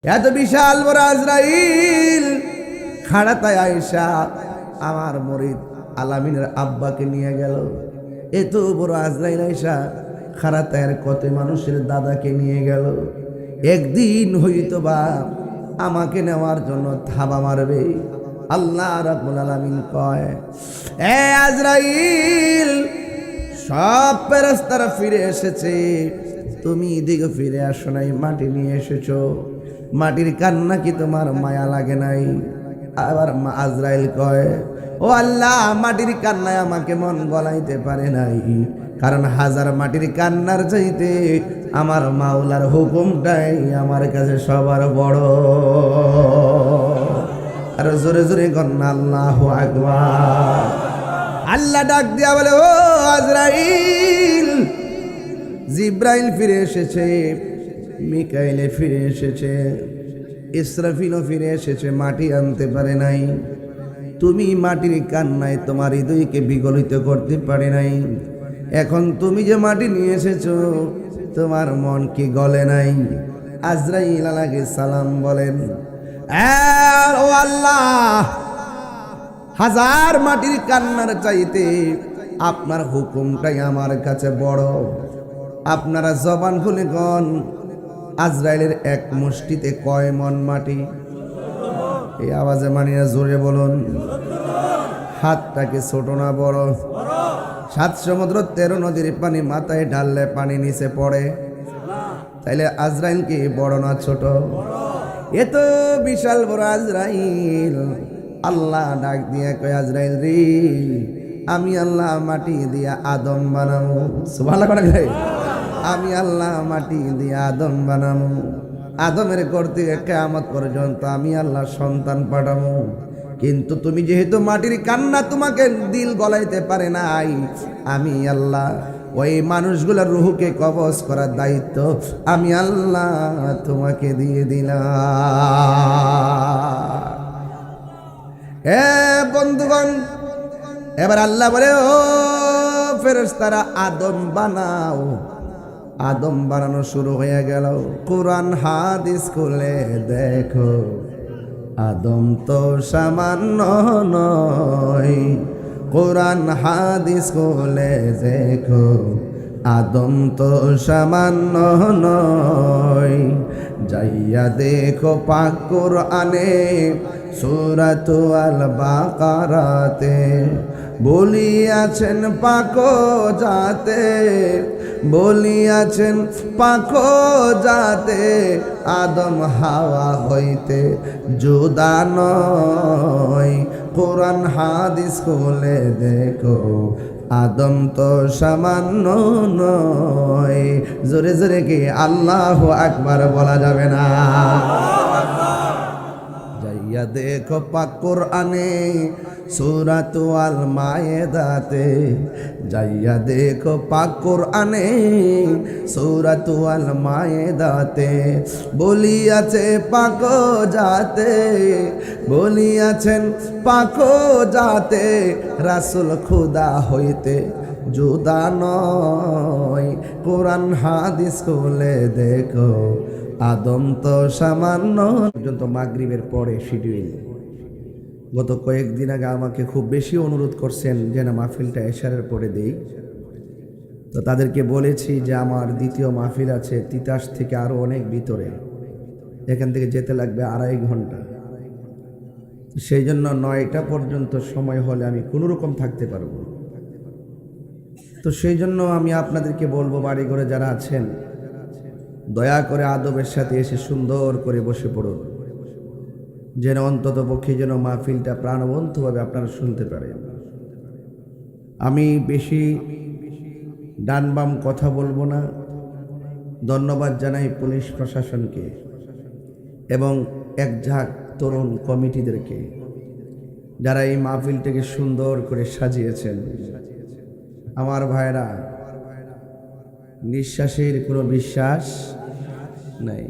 এত বিশাল বড় আজরাইল খাড়াতায় আয়েশা আমার মুরিদ আলামিনের আব্বাকে নিয়ে গেল। এত বড় আজরাইল আয়েশা খাড়াতায়ের কত মানুষের দাদাকে নিয়ে গেল। একদিন হইতো বা আমাকে নেওয়ার জন্য থাবা মারবে। আল্লাহ রাব্বুল আলামিন কয়, এ আজরাইল, সব ফেরেশতারা ফিরে এসেছে, তুমি এদিকে ফিরে আসো নাই, মাটি নিয়ে এসেছো। মাটির কান্না কি তোমার মায়া লাগে নাই? আবার আজরাইল কয়, ও আল্লাহ, মাটির কান্নায় আমাকে মন গলাইতে পারে নাই, কারণ হাজার মাটির কান্নার চাইতে আমার মাওলার হুকুমটাই আমার কাছে সবার বড়। আর জোরে জোরে কন্যা আল্লাহু আকবার। আল্লাহ ডাক দিয়া বলে, ও আজরাইল, জিব্রাইল ফিরে এসেছে, মিকাইলে ফিরে এসেছে, ইসরাফিলও ফিরে এসেছে, মাটি আনতে পারে নাই। তুমি মাটির কান্নায় তোমার হৃদয়কে বিগলিত করতে পারে নাই। এখন তুমি যে মাটি নিয়ে এসেছো, তোমার মন কি গলে নাই? আজরাইল আলাইহিস সালাম বলেন, ও আল্লাহ, হাজার মাটির কান্নার চাইতে আপনার হুকুমটাই আমার কাছে বড়। আপনারা জবান খুলে কন, আজরাইলের এক মুষ্টিতে কয় মন মাটি? এই আওয়াজে মানিয়া জোরে বলুন। হাতটাকে ছোট না বড়? 7 সমুদ্র 13 নদীর পানি মাথায় ঢাললে পানি নিচে পড়ে, তাইলে আজরাইল কি বড় না ছোট? এত বিশাল বড় আজরাইল। আল্লাহ ডাক দিয়া কয়, আজরাইল রে, আমি আল্লাহ মাটি দিয়া আদম বানাবো। সুবহানাল্লাহ করে ভাই, আমি আল্লাহ মাটি দিয়া আদম বানাবো। আদমের করতে কিয়ামত পর্যন্ত আমি আল্লাহ সন্তান পাঠাবো। কিন্তু তুমি যেহেতু মাটির কান্না তোমাকে দিল গলাইতে পারে নাই, আমি আল্লাহ ওই মানুষগুলোর রুহকে কবজ করার দায়িত্ব আমি আল্লাহ তোমাকে দিয়ে দিলাম। এ বন্ধুগণ, এবার আল্লাহ বলে, ও ফেরেশতারা, আদম বানাও। আদম বানানো শুরু হয়ে গেল। কোরআন হাদিস খুলে দেখো, আদম তো সামান্য নয়। কোরআন হাদিস খুলে দেখো, আদম তো সামান্য নয়। যাইয়া দেখো পাক কোরআনে সূরাত আল বাকারাতে বলিয়াছেন পাকো যাতে, বলিয়াছেন পাকো যাতে আদম হাওয়া হইতে জুদা নয়। কোরআন হাদিস খুলে দেখো, আদম তো সামান্য নয়। জোরে জোরে কি আল্লাহু আকবার বলা যাবে না? যাইয়া দেখো পাক কোরআনে সূরাত আল মায়েদাতে, যাইয়া দেখো পাক কোরআনে সূরাত আল মায়েদাতে বলিয়াছে পাকো যাতে, বলিয়াছেন পাকো যাতে রাসূল খুদা হইতে জুদা নয়। কোরআন হাদিস খুলে দেখো, আদম তো সামান্য। পর্যন্ত মাগরিবের পরে শিডিউল। গত কয়েকদিন আগে আমাকে খুব বেশি অনুরোধ করছেন যে না, মাহফিলটা এশারের পরে দেই। তো তাদেরকে বলেছি যে আমার দ্বিতীয় মাহফিল আছে তিতাস থেকে আরো অনেক ভিতরে, এখান থেকে যেতে লাগবে 2.5 ঘন্টা। সেই জন্য 9টা পর্যন্ত সময় হলে আমি কোনো রকম থাকতে পারবো। তো সেই জন্য আমি আপনাদেরকে বলবো, বাড়ি ঘরে যারা আছেন, দয়া করে আদবের সাথে এসে সুন্দর করে বসে পড়ুন, যেন অন্তত পক্ষে যেন মাহফিলটা প্রাণবন্তভাবে আপনারা শুনতে পারেন। আমি বেশি ডান বাম কথা বলবো না। ধন্যবাদ জানাই পুলিশ প্রশাসনকে এবং এক ঝাঁক তরুণ কমিটিদেরকে, যারা এই মাহফিলটাকে সুন্দর করে সাজিয়েছেন। আমার ভাইরা, নিঃশ্বাসের কোনো বিশ্বাস নাই,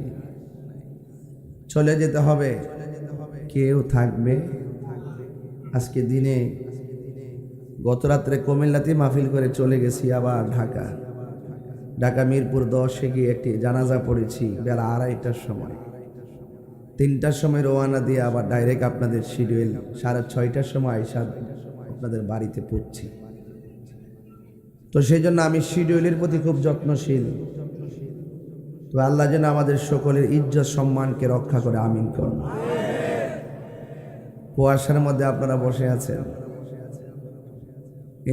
চলে যেতে হবে, কেউ থাকবে? আজকে দিনে গত রাত্রে কুমিল্লাতে মাহফিল করে চলে গেছি, আবার ঢাকা মিরপুর 10-এ গিয়ে একটি জানাজা পড়েছি বেলা 2:30টার সময়। 3টার সময় রওনা দিয়ে আবার ডাইরেক্ট আপনাদের শিডিউল 6:30টার সময় আইসা আপনাদের বাড়িতে পৌঁছি। তো সেই জন্য আমি শিডিউলের প্রতি খুব যত্নশীল। তো আল্লাহ যেন আমাদের সকলের ইজ্জত সম্মানকে রক্ষা করে, আমিন করুন। কুয়াশার মধ্যে আপনারা বসে আছেন,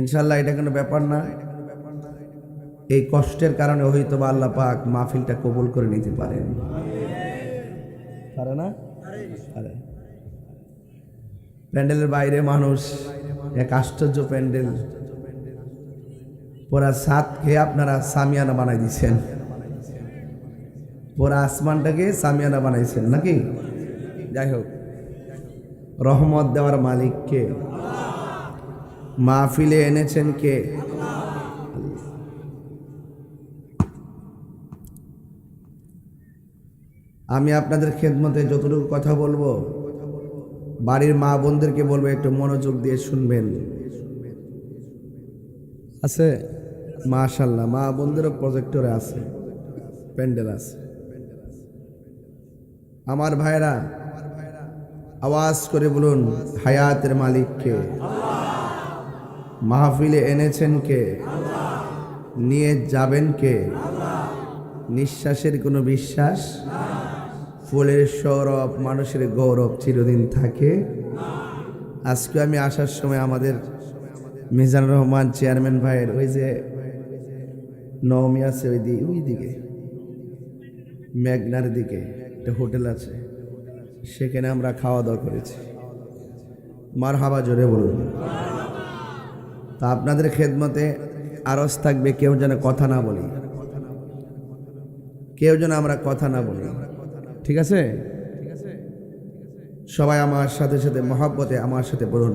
ইনশাল্লাহ এটা কোনো ব্যাপার না। এই কষ্টের কারণে হয়তো বা আল্লাহ পাক মাহফিলটা কবুল করে নিতে পারেন, পারে না? পারে। প্যান্ডেলের বাইরে মানুষ, এক আশ্চর্য প্যান্ডেল, পুরা ছাদ খেয়ে আপনারা সামিয়ানা বানাই দিচ্ছেন, পুরা আসমানটাকে সামিয়ানা বানাইছেন নাকি? যাই হোক, রহমত দেওয়ার মালিক কে? মাহফিলে এনেছেন কে? আমি আপনাদের খেদমতে যতটুকু কথা বলবো, বাড়ির মা বোনদেরকে বলবো একটু মনোযোগ দিয়ে শুনবেন। আছে মাশাআল্লাহ, মা বোনদেরও প্রজেক্টরে আছে, প্যান্ডেল আছে। আমার ভাইরা আওয়াজ করে বলুন, হায়াতের মালিক কে? মাহফিলে এনেছেন কে? নিয়ে যাবেন কে? নিঃশ্বাসের কোনো বিশ্বাস, ফুলের সৌরভ, মানুষের গৌরব চিরদিন থাকে। আজকে আমি আসার সময় আমাদের মিজানুর রহমান চেয়ারম্যান ভাইয়ের ওই যে নওমি আছে, ওই দিকে মেঘনার দিকে একটা হোটেল আছে, সেখানে আমরা খাওয়া দাওয়া করেছি। মারহাবা, জোরে বলুন। তা আপনাদের খেদমতে আরজ থাকবে, কেউ যেন কথা না বলি, কেউ যেন আমরা কথা না বলি, ঠিক আছে? সবাই আমার সাথে সাথে মহব্বতে আমার সাথে বলুন,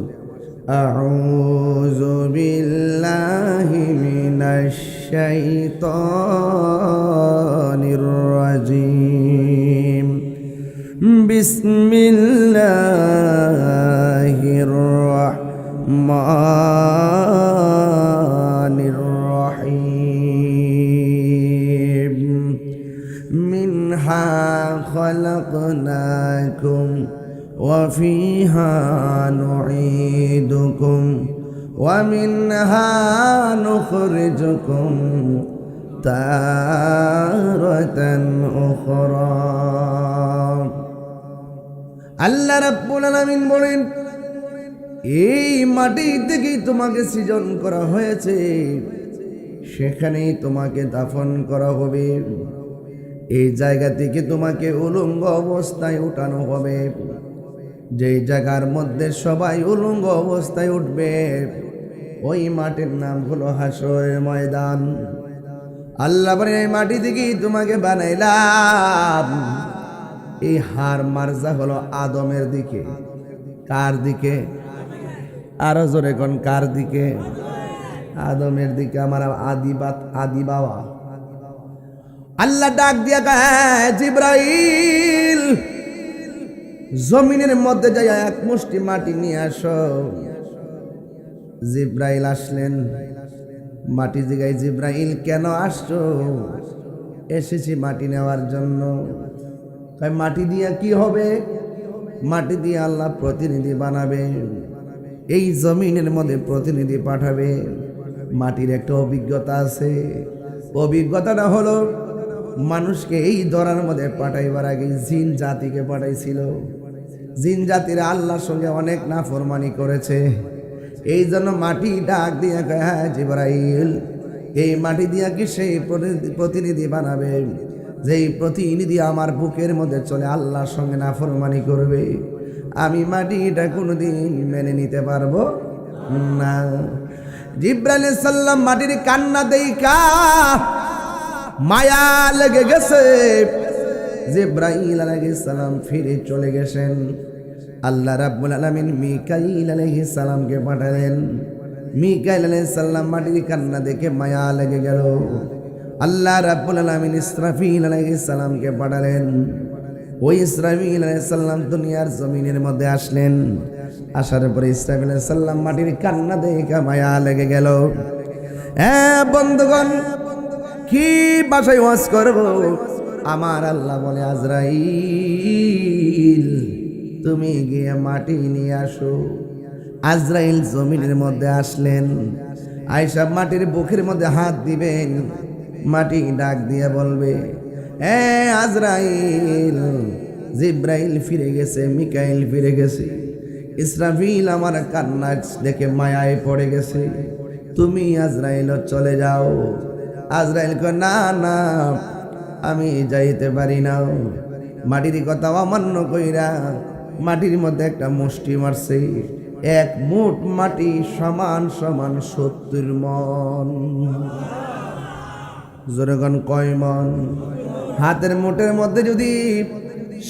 আউযু বিল্লাহি মিনাশ শাইতানির রাজিম, বিসমিল্লাহির রাহমানির রাহিম, মিনহা খালাকনাকুম ওয়া ফিহা নুঈদুকুম ওয়া মিনহা নুখরিজুকুম তারাতান উখরা। আল্লাহ রাব্বুল আলামিন বলেন, এই মাটি থেকেই তোমাকে সৃজন করা হয়েছে, সেখানেই তোমাকে দাফন করা হবে। এই জায়গা থেকে তোমাকে উলঙ্গ অবস্থায় উঠানো হবে। যেই জায়গার মধ্যে সবাই উলঙ্গ অবস্থায় উঠবে, ওই মাটির নাম হলো হাসরের ময়দান। আল্লাহ বলেন, এই মাটি থেকেই তোমাকে বানাইলাম। এই হার মার্জা হলো আদমের দিকে। কার দিকে? আরো জোরে কোন, কার দিকে? আদমের দিকে, আমার আদি বাবা। আল্লাহ ডাক দিয়া কয়, জিবরাইল জমিনের মধ্যে যাই এক মুষ্টি মাটি নিয়ে আসো। জিবরাইল আসলেন, মাটি জিগাই, জিবরাইল কেন আসছো? এসেছি মাটি নেওয়ার জন্য। তাই মাটি দিয়া কি হবে? মাটি দিয়ে আল্লাহ প্রতিনিধি বানাবে, এই জমিনের মধ্যে প্রতিনিধি পাঠাবে। মাটির একটা অভিজ্ঞতা আছে, অভিজ্ঞতাটা হলো মানুষকে এই ধরার মধ্যে পাঠাইবার আগে জিন জাতিকে পাঠাইছিল। জিন জাতিরা আল্লাহর সঙ্গে অনেক নাফরমানি করেছে, এই জন্য মাটি ডাক দিয়া কয়, হ্যাঁ জিবরাইল, এই মাটি দিয়া কি সেই প্রতিনিধি বানাবে যেই প্রতিনিধি আমার বুকের মধ্যে চলে আল্লাহর সঙ্গে নাফরমানি করবে? আমি মাটিটা কোনোদিন মেনে নিতে পারবো না। জিবরাইল আলাইহিস সালাম মাটির কান্না দেইখা মায়া লেগে গেছে। জিবরাইল আলাইহিস সালাম ফিরে চলে গেছেন। আল্লাহ রাব্বুল আলামিন মিকাইল আলাইহিস সালামকে পাঠালেন। মিকাইল আলাইহিস সালাম মাটির কান্না দেখে মায়া লেগে গেল। আল্লাহ রাব্বুল আলামিন ইসরাফিল আলাইহিস সালামকে পাঠালেন। ওই ইসরাফিল আলাইহিস সালাম দুনিয়ার জমিনের মধ্যে আসলেন। আসার পরে ইসরাফিল আলাইহিস সালাম মাটির কান্না দেখে মায়া লেগে গেল। হ্যাঁ বন্ধুগণ, কি ভাষায় ওয়াজ করব? আমার আল্লাহ বলে, আজরাইল তুমি গিয়ে মাটি নিয়ে আসো। আজরাইল জমিনের মধ্যে আসলেন, আয়েশা মাটির বুকের মধ্যে হাত দিবেন, মাটি ডাক দিয়ে বলবে, এ আজরাইল, জিব্রাইল ফিরে গেছে, মিকাইল ফিরে গেছে, ইসরাফিল আমার কান্না দেখে মায়ায় পড়ে গেছে, তুমি আজরাইল চলে যাও। আজরাইল কয়, না না, আমি যাইতে পারি না। মাটির কথা অমান্য কইরা মাটির মধ্যে একটা মুষ্টি মারছে, এক মুঠ মাটি সমান সমান 70 মন। জোরগণ কয় মন? হাতের মুঠের মধ্যে যদি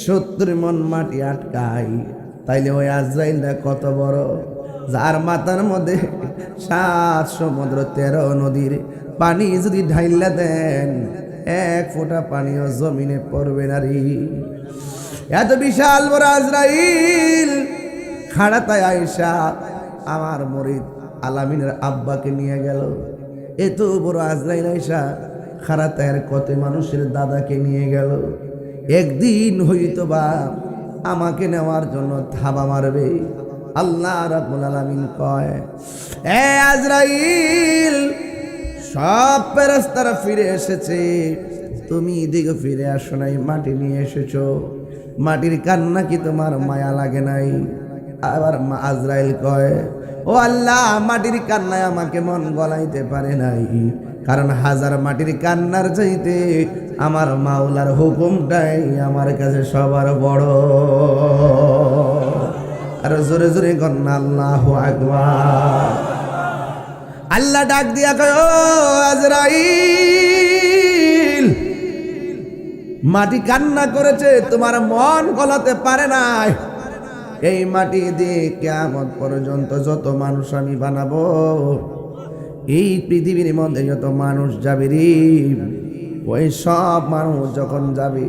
70 মন মাটি আটকায়, তাইলে ওই আজরাইলটা কত বড়, যার মাথার মধ্যে 7 সমুদ্র 13 নদীর পানি যদি ঢাইলা দেন, এক ফোঁটা পানিও জমিনে পড়বে না রে। এত বিশাল বড় আজরাইল খাড়াতায় আয়েশা আমার মুরিদ আলামিনের আব্বাকে নিয়ে গেল। এত বড় আজরাইল আয়েশা খাড়াতায়ের কত মানুষের দাদাকে নিয়ে গেল। একদিন হইতো বা আমাকে নেওয়ার জন্য থাবা মারবে। আল্লাহ রাব্বুল আলামিন কয়, এ আজরাইল, সব ফেরেশতারা ফিরে এসেছে, তুমি এদিকে ফিরে আসো নাই, মাটি নিয়ে এসেছো। মাটির কান্না কি তোমার মায়া লাগে নাই? আবার আজরাইল কয়, ও আল্লাহ, মাটির কান্নায় আমাকে মন গলাইতে পারে নাই, কারণ হাজার মাটির কান্নার চাইতে আমার মাওলার হুকুমটাই আমার কাছে সবার বড়। আর জোরে জোরে কন্যা আল্লাহু আকবার। আল্লাহ ডাক দিয়া কয়, ও আজরাইল, মাটি কান্না করেছে, তোমার মন গলাতে পারে নাই। এই মাটি দিয়ে কিয়ামত পর্যন্ত যত মানুষ আমি বানাবো, এই পৃথিবীর মধ্যে যত মানুষ যাবে রে, ওই সব মানুষ যখন যাবে,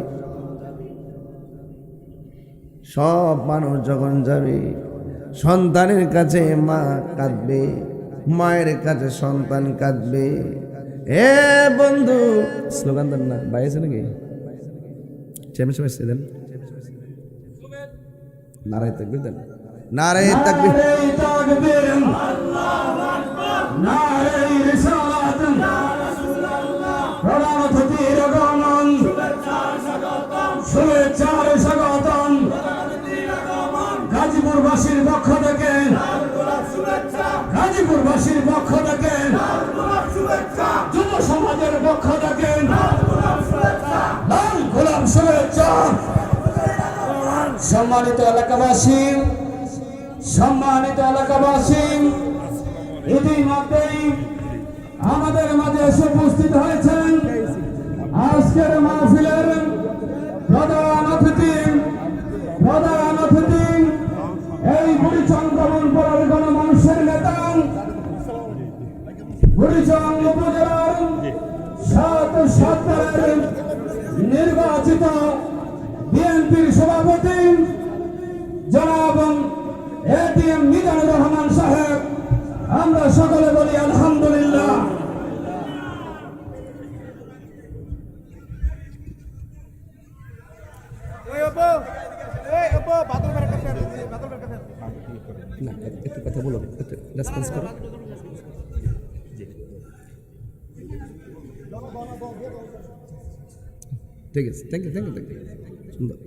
সব মানুষ যখন যাবে, সন্তানের কাছে মা কাঁদবে, মায়ের কাছে সন্তান কাঁদবে। এ বন্ধু, স্লোগান দেন না, বাইরে নাকি চেমে দেন, নারায়ে তাকবীর দেন, নারায়ে তাকবীর, নারায়ে রিসালাত, শুভেচ্ছার স্বাগতম। গাজীপুরবাসীর পক্ষ থেকে, গাজীপুরবাসীর পক্ষ থেকে, যুব সমাজের পক্ষ থেকে লাল গোলাপ শুভেচ্ছা। সম্মানিত এলাকাবাসী, সম্মানিত এলাকাবাসী, ইতিমধ্যেই আমাদের মাঝে এসে উপস্থিত হয়েছেন আজকের মাহফিলের প্রধান অতিথি, প্রধান অতিথি, এই বুড়িচং পাড়ার গণমানুষের নেতা, বুড়িচং উপজেলার 7 নির্বাচিত বিএনপির সভাপতি জনাব এটিএম মিজানুর রহমান সাহেব। আমরা সকলে বলি আলহামদুলিল্লাহ। একটু কথা বলো, রেসপন্স করো। ঠিক আছে, thank you, thank you, thank you, সুন্দর।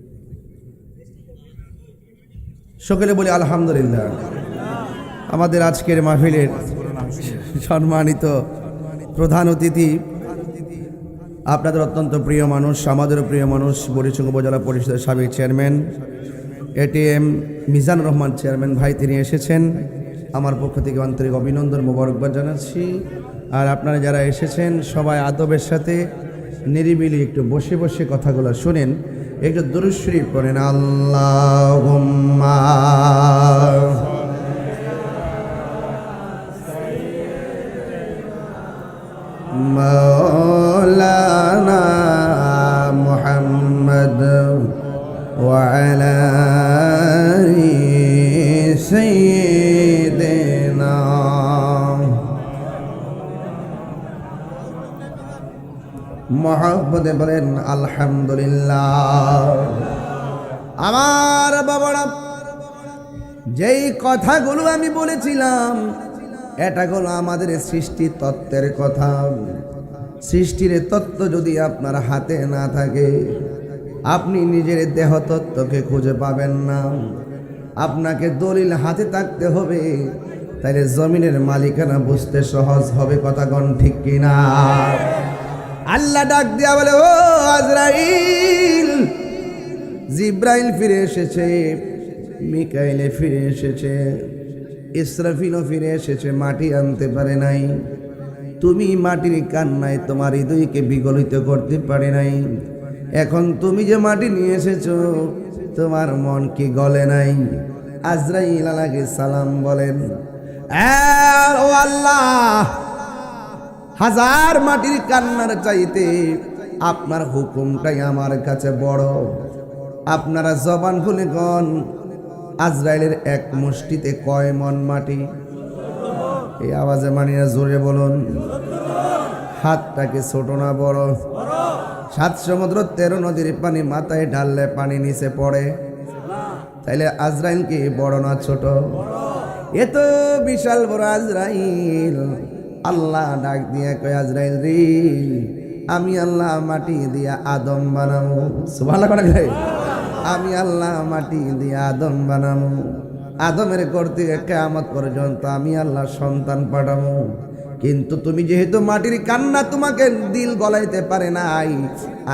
সকলে বলি আলহামদুলিল্লাহ। আমাদের আজকের মাহফিলের সম্মানিত প্রধান অতিথি, আপনাদের অত্যন্ত প্রিয় মানুষ, আমাদেরও প্রিয় মানুষ, বুড়িচং উপজেলা পরিষদের সাবেক chairman ATM Mizanur Rahman chairman ভাই, তিনি এসেছেন। আমার পক্ষ থেকে আন্তরিক অভিনন্দন, মোবারকবাদ জানাচ্ছি। আর আপনারা যারা এসেছেন সবাই আদবের সাথে নিরিবিলি একটু বসে বসে কথাগুলো শুনেন, একটু দুরূদ শরীফ পড়েন। আল্লাহুম্মা মাওলানা মুহাম্মদ ওয়া আলা আলি সাইয়্যিদিনা। মহব্বতে বলেন আলহামদুলিল্লাহ। আমার বাবারা, যেই কথাগুলো আমি বলেছিলাম এটা হলো আমাদের সৃষ্টি তত্ত্বের কথা। সৃষ্টির তত্ত্ব যদি আপনার হাতে না থাকে, আপনি নিজের দেহ তত্ত্বকে খুঁজে পাবেন না। আপনাকে দলিল হাতে থাকতে হবে, তাইলে জমিনের মালিকানা বুঝতে সহজ হবে। কথা কোন ঠিক কিনা? আল্লাহ ডাক দিয়া বলে, ও আজরাইল। জিব্রাইল ফিরে এসেছে, মিকাইলে ফিরে এসেছে, ইসরাফিলও ফিরে এসেছে, মাটি আনতে পারে নাই। তুমি মাটির কান্নায় তোমার হৃদয়কে বিগলিত করতে পারে নাই। এখন তুমি যে মাটি নিয়ে এসেছো, তোমার মন কি গলে নাই? আজরাইল আলাইহিস সালাম বলেন, ও আল্লাহ, হাজার মাটির কান্নার চাইতে আপনার হুকুমটাই আমার কাছে বড়। আপনারা জবান খুলে কোন, আজরাইলের এক মুষ্টিতে কয় মন মাটি? এই আওয়াজে মানিয়া জোরে বলুন। হাতটাকে ছোট না বড়? 7 সমুদ্র 13 নদীর পানি মাথায় ঢাললে পানি নিচে পড়ে, তাইলে আজরাইল কি বড় না ছোট? এত বিশাল বড় আজরাইল। আল্লাহ ডাক দিয়া কয়, আজরাইল রে, আমি আল্লাহ মাটি দিয়া আদম বানাবো। সুবহানাল্লাহ করে গায়, আমি আল্লাহ মাটি দিয়া আদম বানাবো। আদমের করতে কিয়ামত পর্যন্ত আমি আল্লাহ সন্তান পাঠাবো। কিন্তু তুমি যেহেতু মাটির কান্না তোমাকে দিল গলাইতে পারে নাই,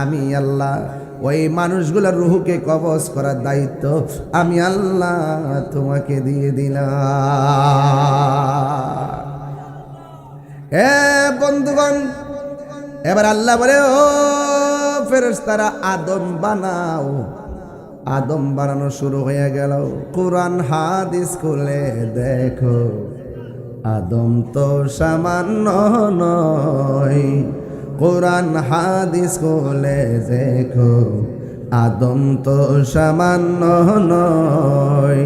আমি আল্লাহ ওই মানুষগুলোর রূহকে কবজ করার দায়িত্ব আমি আল্লাহ তোমাকে দিয়ে দিলাম। এ বন্ধুগণ, এবার আল্লাহ বলে, ও ফেরেশতারা আদম বানাও। আদম বানানো শুরু হয়ে গেল। কোরআন হাদিস খুলে দেখো, আদম তো সামান্য নয়। কোরআন হাদিস খুলে দেখো, আদম তো সামান্য নয়।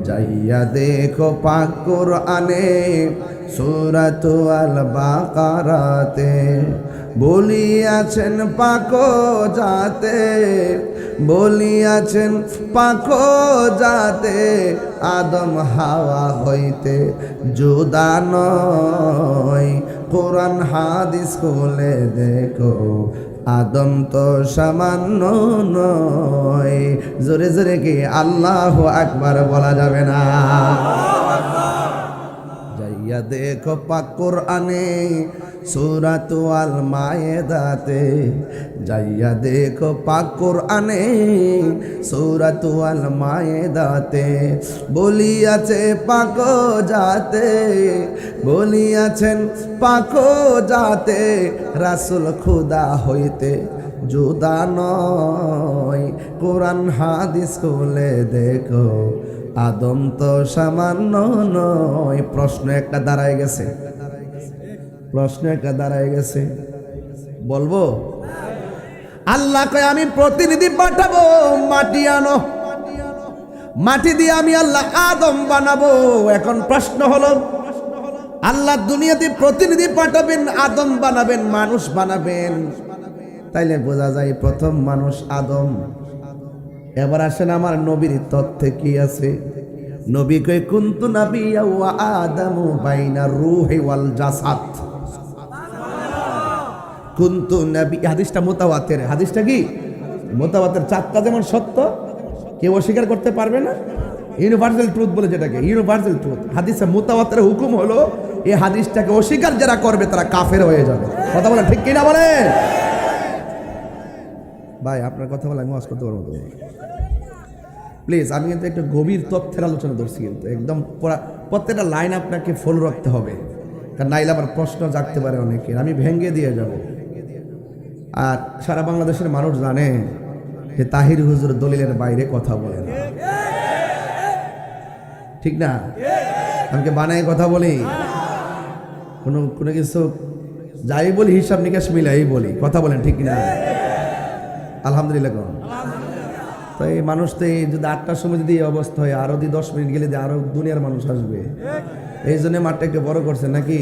যাইয়া দেখো পাক কোরআনে সূরাতু আল বাকারাতে বলিয়াছেন পাকো যাতে, বলিয়াছেন পাকো যাতে আদম হাওয়া হইতে জুদা নয়। কোরআন হাদিস খুলে দেখো, আদম তো সামান্য নয়। জোরে জোরে কি আল্লাহু আকবার বলা যাবে না? যাইয়া দেখো পাক কোরআনে সূরাতু আল মায়েদাতে, যাইয়া দেখো পাক কোরআনে সূরাতু আল মায়েদাতে বলিয়াছে পাকো যাতে, বলিয়াছেন পাকো যাতে রাসূল খুদা হইতে জুদা নয়। কোরআন হাদিস খুলে দেখো, আদম তো সামান্য নয়। প্রশ্ন একটা দাঁড়ায় গেছে, প্রশ্ন একটা দাঁড়ায় গেছে, বলবো? আল্লাহ কয়, আমি প্রতিনিধি পাঠাবো, মাটি আনো, মাটি দিয়ে আমি আল্লাহ আদম বানাবো। এখন প্রশ্ন হলো, আল্লাহ দুনিয়াতে প্রতিনিধি পাঠাবেন, আদম বানাবেন, মানুষ বানাবেন, তাইলে বোঝা যায় প্রথম মানুষ আদম। এবার আসেন আমার নবীর তথ্যে কি আছে। নবী কয়, কুনতু নাবিয়্যা ওয়া আদামু বাইনা রূহি ওয়াল জাসাদ। কুনতু নবী, হাদিসটা মুতাওয়াতির। হাদিসটা কি মুতাওয়াতির? 4টা যেমন সত্য, কেউ অস্বীকার করতে পারবে না। ইউনিভার্সাল ট্রুথ বলে যেটাকে, ইউনিভার্সাল ট্রুথ। হাদিসে মুতাওয়াতির হুকুম হলো, এই হাদিসটাকে অস্বীকার যারা করবে তারা কাফের হয়ে যাবে। কথা বলেন ঠিক কিনা বলেন? ভাই আপনার কথা বলে আমি ওয়াজ করতে পারবো তো? প্লিজ, আমি কিন্তু একটু গভীর তথ্যের আলোচনা করছি, কিন্তু একদম প্রত্যেকটা লাইন আপনাকে ফলো রাখতে হবে, কারণ নাইলে আবার প্রশ্ন জাগতে পারে অনেকের, আমি ভেঙে দিয়ে যাব। আর সারা বাংলাদেশের মানুষ জানে যে তাহির হুজুর দলিলের বাইরে কথা বলে না, ঠিক না? আমাকে বানায় কথা বলি, কোনো কিছু যাই বলি হিসাব নিকাশ মিলাই বলি, কথা বলেন ঠিক না? আলহামদুলিল্লাহ। তো এই মানুষ তো এই যদি 8টার সময় যদি এই অবস্থা হয়, আরো 10 মিনিট গেলে আরো দুনিয়ার মানুষ আসবে। এই জন্য মাঠটা একটু বড় করছে নাকি?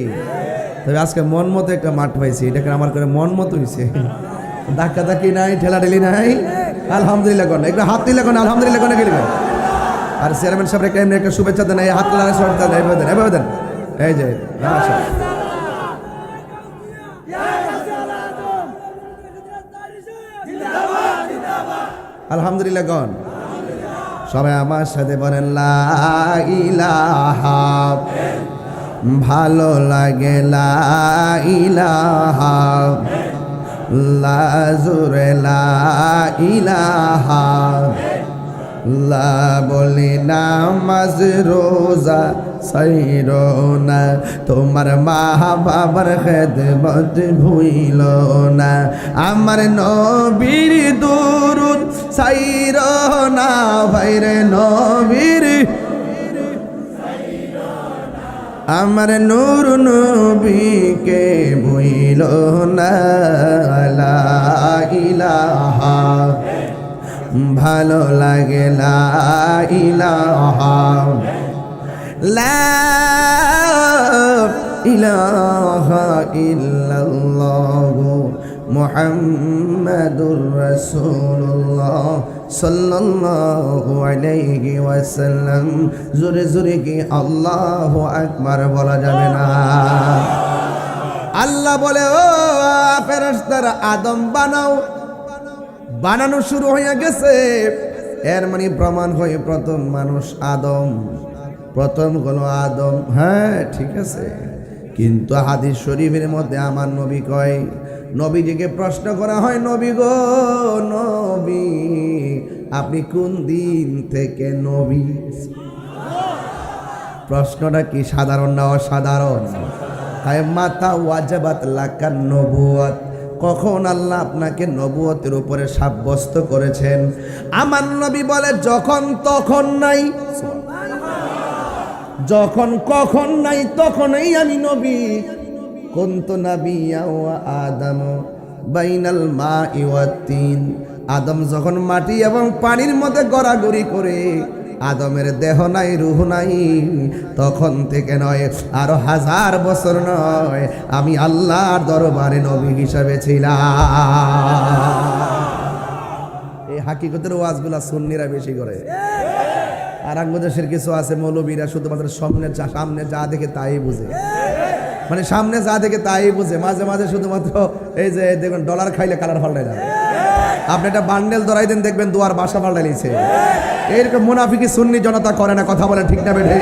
তবে আজকে মন মতো একটা মাঠ পাইছি, এটাকে আমার করে মন মতো হয়েছে, ধাক্কা ধাক্কি নাই, ঠেলাঠেলি নাই, আলহামদুলিল্লাহ কোন একটু হাত দিলে কোন আলহামদুলিল্লাহ কোন গেলে আর চেয়ারম্যান সাহেব একটা এমনি একটা শুভেচ্ছা দেন এই হাত লাগা সরতে দেন এভাবে দেন এই যে আলহামদুলিল্লাহ কোন সবাই আমার সাথে বলেন লা ইলাহা ভালো লাগে লা ইলাহা লা জুরে লা ইলাহা লা বলি নামাজ রোজা সাইরো না তোমার মা বাবার খেদমত ভুইল না আমার নবীর দুরুদ সাইরো না ভাইরে নবীর আমার নূর নবীকে ভুইল না লা ইলাহা ভালো লাগে লা ইলাহা লা ইলাহা ইল্লাল্লাহ মুহাম্মাদুর রাসূলুল্লাহ সাল্লাল্লাহু আলাইহি ওয়াসাল্লাম জোরে জোরে কি আল্লাহু আকবার বলা যাবে না আল্লাহ বলে ও ফেরেশতারা আদম বানাও বানানো শুরু হয়ে গেছে এর মানে প্রমাণ হয় প্রথম মানুষ আদম প্রথম হলো আদম হ্যাঁ ঠিক আছে কিন্তু হাদিস শরীফের মধ্যে আমার নবী কয় নবীজিকে প্রশ্ন করা হয় নবী গো নবী আপনি কোন দিন থেকে নবী প্রশ্নটা কি সাধারণ না অসাধারণ তাই মাতা ওয়াজাবাত লাকান নবুয়ত কখন আল্লাহ আপনাকে নবুয়তের উপরে সাব্যস্ত করেছেন আমার নবী বলে যখন তখন নাই যখন কখন নাই তখনই আমি নবী কুনতু নাবিয়্যা ওয়া আদম বাইনাল মাই ওয়াত তিন আদম যখন মাটি এবং পানির মধ্যে গড়াগড়ি করে আদমের দেহ নাই রূহ নাই তখন থেকে নয় আরো 1000 বছর নয় আমি আল্লাহর দরবারে নবী হিসাবে ছিলাম এই হাকিকতের ওয়াজগুলা সুন্নিরা বেশি করে আর দেশের কিছু আছে মৌলবীরা শুধুমাত্র সামনে যা দেখে তাই বুঝে মানে সামনে যা দেখে তাই বুঝে মাঝে মাঝে শুধুমাত্র এই যে দেখবেন ডলার খাইলে কালার পাল্টায় যাবে আপনি একটা বান্ডেল ধরাই দেন দেখবেন দুয়ার বাসা পাল্টাই নিয়েছে এরকম মুনাফিকি সুন্নি জনতা করে না কথা বলে ঠিক না বেঠে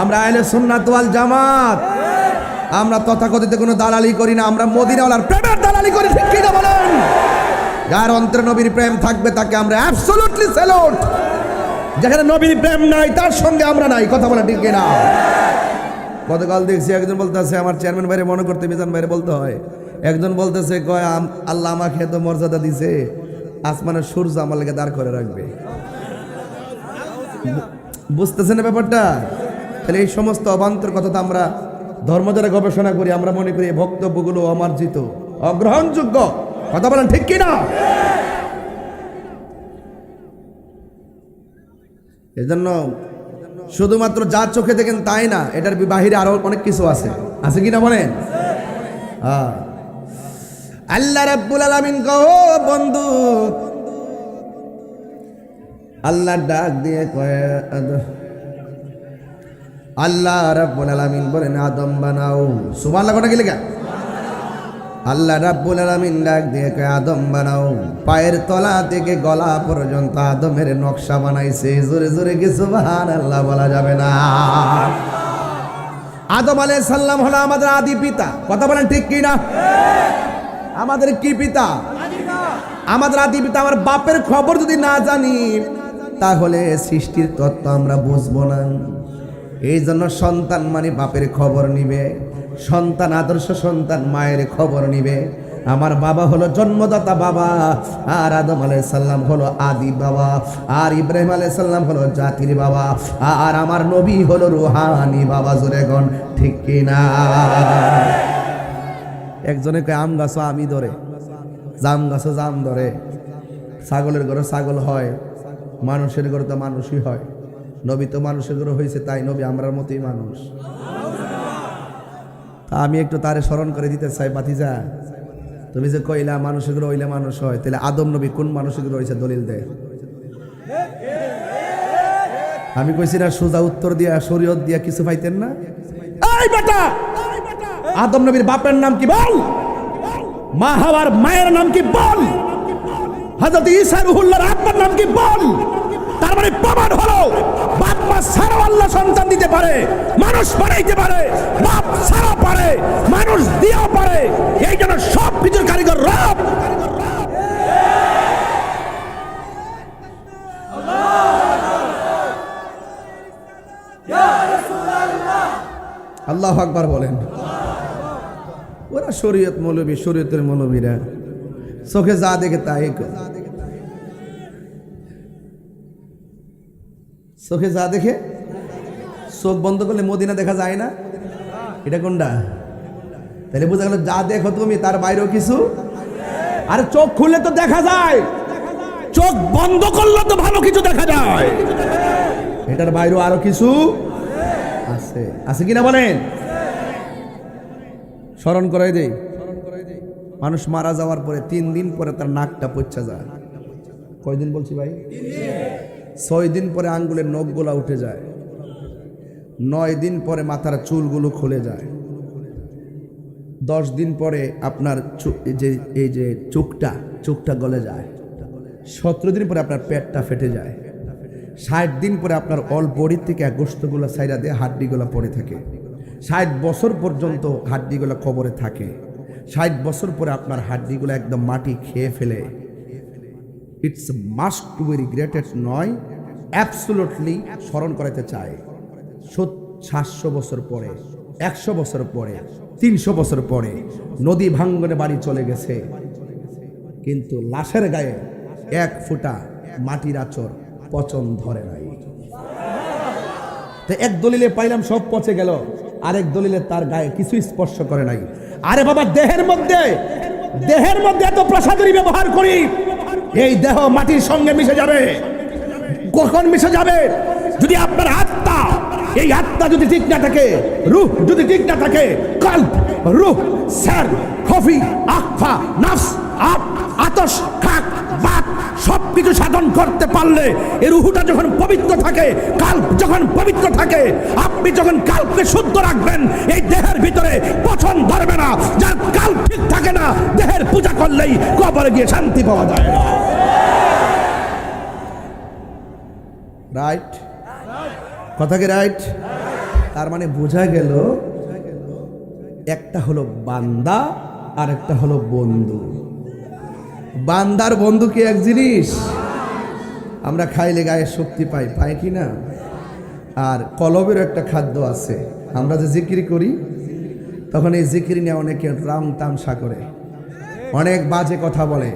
আমরা আহলে সুন্নাত ওয়াল জামাত আমরা তথাকথিত কোনো দালালি করি না আমরা মদিনাওয়ালার প্রেমের দালালি করি ঠিক কি না বলেন যার অন্তরে নবীর প্রেম থাকবে তাকে আমরা অ্যাবসলিউটলি স্যালুট যেখানে নবীর প্রেম নাই তার সঙ্গে আমরা নাই কথা বলে ঠিক না গতকাল দেখছি একজন বলতেছে আমার চেয়ারম্যান ভাইরে মনে করতে মিজান ভাইরে বলতে হয় একজন বলতেছে কয় আল্লাহ আমাকে এত মর্যাদা দিছে আসমানের সূর্য আমার লেগে দাঁড় করে রাখবে বুঝতেছেন না ব্যাপারটা তাহলে এই সমস্ত অবান্তর কথা তো আমরা ধর্ম দ্বারা গবেষণা করি আমরা মনে করি এই বক্তব্যগুলো অমার্জিত অগ্রহণযোগ্য কথা বলেন ঠিক কিনা এজন্য শুধুমাত্র যা চোখে দেখেন তাই না এটার বাহিরে আরো অনেক কিছু আছে আছে কিনা বলেন হ্যাঁ আল্লাহ রাব্বুল আলামিন কও বন্ধু আল্লাহ ডাক দিয়ে কয় আল্লাহ রাব্বুল আলামিন বলেন আদম বানাও সুবহানাল্লাহ কথা কি লেখা আল্লাহ রাব্বুল আলামিন ডাক দিয়ে কয় আদম বানাও পায়ের তলা থেকে গলা পর্যন্ত আদমের নকশা বানাইছে জোরে জোরে কি সুবহানাল্লাহ বলা যাবে না আদম আলাইহিস সালাম হলো আমাদের আদি পিতা কথা বলেন ঠিক কি না আমাদের কি পিতা আমাদের আদি পিতা আমার বাপের খবর যদি না জানি তাহলে সৃষ্টির তত্ত্ব আমরা বুঝবো না এই জন্য সন্তান মানে বাপের খবর নিবে সন্তান আদর্শ সন্তান মায়ের খবর নিবে আমার বাবা হলো জন্মদাতা বাবা আর আদম আলাইহিস সালাম হলো আদি বাবা আর ইব্রাহিম আলাইহিস সালাম হলো জাতির বাবা আর আমার নবী হলো রুহানি বাবা জোরে গণ ঠিক কি না একজনে কয় আম গাছও আমি ধরে জাম গাছও জাম ধরে ছাগলের ঘরে ছাগল হয় মানুষের ঘরে তো মানুষই হয় নবী তো মানুষের ঘরে হয়েছে তাই নবী আমরার মতোই মানুষ তা আমি একটু তারে স্মরণ করে দিতে চাই বাতিজা তুমি যে কইলা মানুষগুলো হইলে মানুষ হয়, তাহলে আদম নবী কোন মানুষগুলো হয়েছে দলিল দেয়? আমি কইছি না সোজা উত্তর দিয়া শরীয়ত দিয়া কিছু পাইতেন না? এই বেটা, আদম নবীর বাপের নাম কি বল? মা হাওয়ার মায়ের নাম কি বল? হযরত ঈসা রূহুল্লাহর আব্বার নাম কি বল? তার মানে প্রমাণ হলো বাপ মা ছাড়াও আল্লাহ সন্তান দিতে পারে, মানুষ বানাইতে পারে, বাপ ছাড়া পারে, মানুষ দিয়েও পারে। এই জন্য সব কিছুর কারিগর রব। আল্লাহু আকবার বলেন। ওরা শরীয়ত মৌলবী, শরীয়তের মৌলবীরা চোখে যা দেখে তাই করে, চোখে যা দেখে। চোখ বন্ধ করলে মদিনা দেখা যায় না, এটা কোনটা? তাহলে বোঝা গেল যা দেখো তুমি তার বাইরেও কিছু। আর চোখ খুললে তো দেখা যায়, চোখ বন্ধ করলে তো ভালো কিছু দেখা যায়, এটার বাইরেও আরো কিছু আছে। আছে কিনা বলেন? স্মরণ করাই দেই, মানুষ মারা যাওয়ার পরে 3 দিন পরে তার নাকটা পচা যায়। কয়দিন বলছি ভাই? 6 দিন পরে আঙ্গুলের নখগুলা উঠে যায়, 9 দিন পরে মাথার চুলগুলো খুলে যায়, 10 দিন পরে আপনার এই যে চোখটা গলে যায়, 17 দিন পরে আপনার পেটটা ফেটে যায়, 60 দিন পরে আপনার অল বডি থেকে গোশতগুলো সাইডা দিয়ে হাড্ডিগুলো পড়ে থাকে, 60 বছর পর্যন্ত হাড্ডিগুলো কবরে থাকে, 60 বছর পরে আপনার হাড্ডিগুলো একদম মাটি খেয়ে ফেলে। It's must to be regretted নয়, অ্যাবসোলুটলি স্মরণ করাতে চায়। 700 বছর পরে, 100 বছর পরে, 300 বছর পরে নদী ভাঙ্গনে বাড়ি চলে গেছে, কিন্তু লাশের গায়ে 1 ফুটা মাটির আচর পচন ধরে নাই। তো এক দলিলে পাইলাম সব পচে গেল, আরেক দলিলে তার গায়ে কিছু স্পর্শ করে নাই। আরে বাবা, দেহের মধ্যে এত প্রসাধনী ব্যবহার করি, এই দেহ মাটির সঙ্গে মিশে যাবে। কখন মিশে যাবে? যদি আপনার আত্মা, এই আত্মা যদি ঠিক না থাকে, রূহ যদি ঠিক না থাকে, কলব, রূহ, সর, খফি, আখফা, নফস, আতশ, খাক, বাত সবকিছু সাধন করতে পারলে, এই রূহটা যখন পবিত্র থাকে, কাল্প যখন পবিত্র থাকে, আপনি যখন কাল্পকে শুদ্ধ রাখবেন, এই দেহের ভিতরে পছন্দ ধরবে না। যার কাল্প ঠিক থাকে না, দেহের পূজা করলেই কবরে গিয়ে শান্তি পাওয়া যায় না। রাইট? কথা কি রাইট? তার মানে বোঝা গেল একটা হলো বান্দা আর একটা হলো বন্ধু। বান্দার বন্ধু কি এক জিনিস? আমরা খাইলে গায়ে শক্তি পাই কি না? আর কলবের একটা খাদ্য আছে, আমরা যে জিকির করি তখন এই জিকির নিয়ে অনেকে রাম তামসা করে, অনেক বাজে কথা বলে,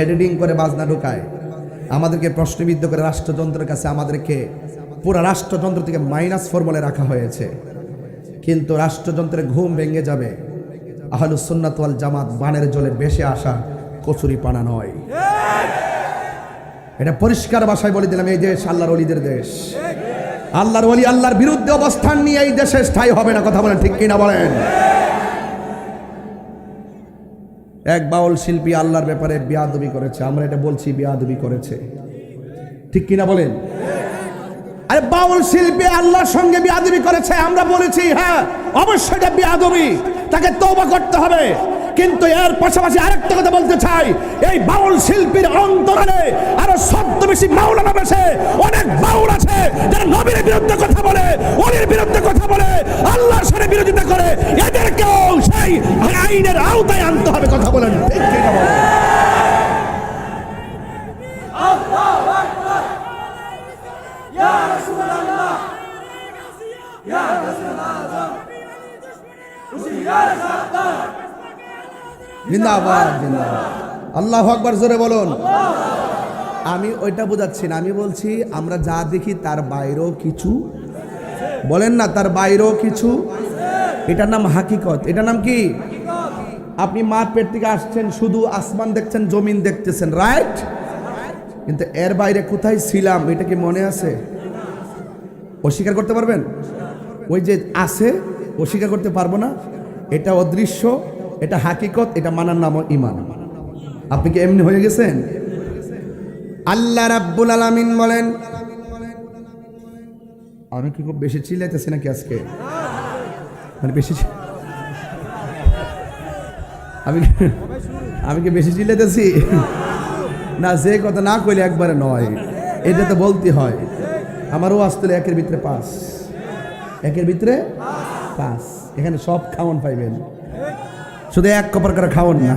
এডিটিং করে বাজনা ঢুকায়, আমাদেরকে প্রশ্নবিদ্ধ করে রাষ্ট্রযন্ত্রের কাছে আমাদেরকে পুরো রাষ্ট্রযন্ত্র থেকে -4 রাখা হয়েছে। কিন্তু রাষ্ট্রযন্ত্রের ঘুম ভেঙে যাবে, আহলুস সুন্নাত ওয়াল জামাত বানের জলে ভেসে আসা কচুরি পানা নয়। এটা পরিষ্কার ভাষায় বলে দিলাম, এই দেশ আল্লাহর ওলিদের দেশ। আল্লাহর ওলি আল্লাহর বিরুদ্ধে অবস্থান নিয়ে এই দেশে স্থায়ী হবে না। কথা বলেন ঠিক কিনা বলেন? এক বাউল শিল্পী আল্লাহর ব্যাপারে বেয়াদবি করেছে, আমরা এটা বলছি বেয়াদবি করেছে, ঠিক কিনা বলেন? আরে বাউল শিল্পী আল্লাহর সঙ্গে বেয়াদবি করেছে, আমরা বলেছি হ্যাঁ অবশ্যই এটা বেয়াদবি, তাকে তওবা করতে হবে। কিন্তু এর পাশাপাশি আরেকটা কথা বলতে চাই, এই বাউল শিল্পীর অন্তরে আরো ছদ্মবেশী মাওলানা বেশে অনেক বাউল আছে যারা নবীর বিরুদ্ধে কথা বলে, ওলির বিরুদ্ধে কথা বলে, আল্লাহর সাথে বিরোধিতা করে। এদেরকেও সেই আইনের আওতায় আনতে হবে। কথা বলেন ঠিক কিনা বলেন? আল্লাহু আকবার, ইয়া রাসূলুল্লাহ, ইয়া রাসূলুল্লাহ, হুশিয়ার সাবধান, জিন্দাবাদ জিন্দাবাদ, আল্লাহু আকবার, জোরে বলুন। আমি ওইটা বোঝাচ্ছি না, আমি বলছি আমরা যা দেখি তার বাইরেও কিছু, বলেন না, তার বাইরেও কিছু। এটার নাম হাকিকত। এটার নাম কি? আপনি মার পেট থেকে আসছেন, শুধু আসমান দেখছেন, জমিন দেখতেছেন, রাইট? কিন্তু এর বাইরে কোথায় ছিলাম এটা কি মনে আছে? অস্বীকার করতে পারবেন? ওই যে আছে, অস্বীকার করতে পারবো না। এটা অদৃশ্য, এটা হাকিকত, এটা মানার নাম ঈমান। আপনি কি এমনি হয়ে গেছেন? আল্লাহ রাব্বুল আলামিন বলেন, আমি কি খুব বেশি চিল্লাইতেছি নাকি আজকে? মানে বেশি আমি কি বেশি চিল্লাইতেছি না? যে কথা না কইলে একবারে নয়, এটা তো বলতে হয়। আমারও আসলে একের ভিতরে 5, একের ভিতরে 5। এখানে সব খাওয়ান পাইবেন, শুধু এক কপার করে খাওয়ান না।